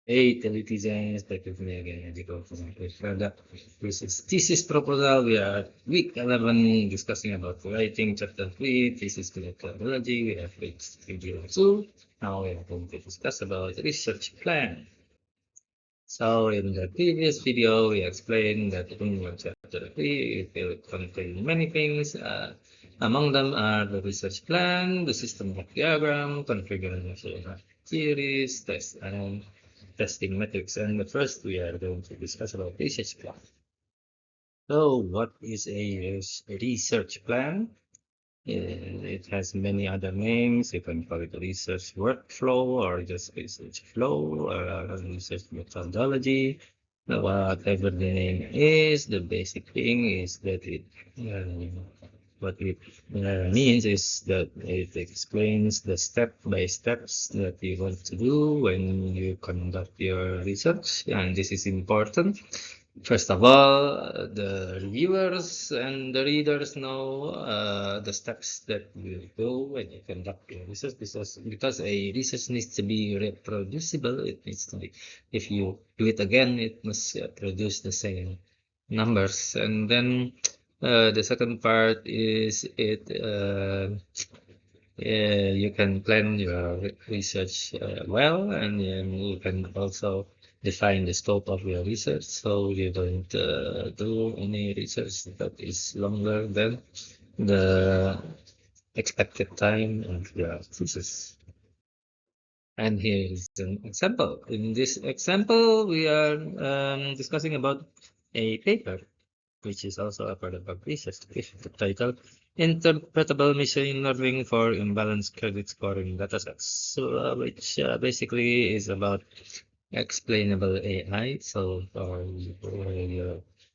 Hey, Teletizens, back with me again, Edico from Canada. This is thesis proposal. We are week 11 discussing about writing chapter 3, thesis methodology. We have reached video 2. Now we are going to discuss about research plan. So in the previous video, we explained that in chapter 3, it will contain many things. Among them are the research plan, the system block diagram, configuration of theories, test, and testing metrics. And first, we are going to discuss about research plan. So what is a research plan? It has many other names. You can call it research workflow or just research flow or research methodology. Whatever the name is, the basic thing is that what it means is that it explains the step-by-steps that you want to do when you conduct your research, and this is important. First of all, the reviewers and the readers know the steps that you go when you conduct your research, because a research needs to be reproducible. It needs to be, if you do it again, it must produce the same numbers. And then the second part is you can plan your research well, and then you can also define the scope of your research, so you don't do any research that is longer than the expected time of your thesis. And here is an example. In this example, we are discussing about a paper, which is also a part of our research. The title, Interpretable Machine Learning for Imbalanced Credit Scoring Datasets, so, which basically is about explainable AI. So for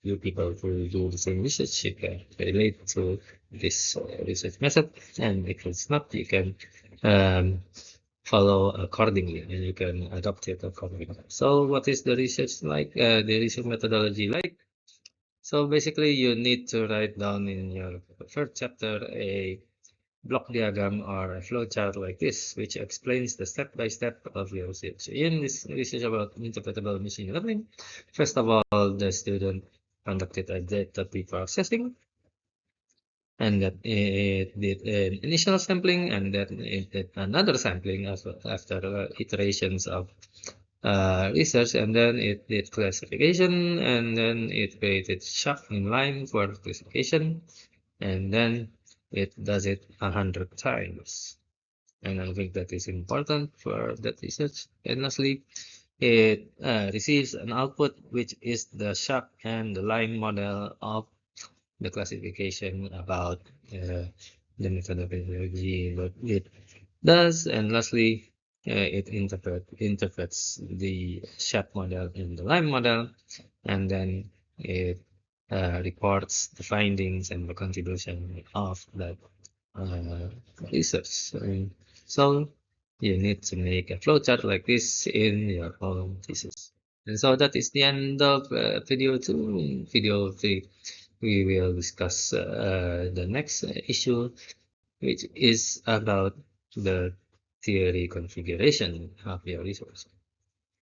you people who do the same research, you can relate to this research method, and if it's not, you can um, follow accordingly, and you can adopt it accordingly. So what is the research like? The research methodology like? So basically, you need to write down in your first chapter a block diagram or a flow chart like this, which explains the step-by-step of your research. In this research about interpretable machine learning, first of all, the student conducted a data pre-processing, and that it did an initial sampling, and then it did another sampling after iterations of research, and then it did classification, and then it created shock in line for classification, and then it does it 100 times. And I think that is important for that research. And lastly, it receives an output, which is the shock and the line model of the classification about the methodology that it does. And lastly, it interprets the SHAP model and the line model, and then it reports the findings and the contribution of that research. So you need to make a flowchart like this in your own thesis. And so that is the end of video 2. In video 3, we will discuss the next issue, which is about the theory configuration of your resource.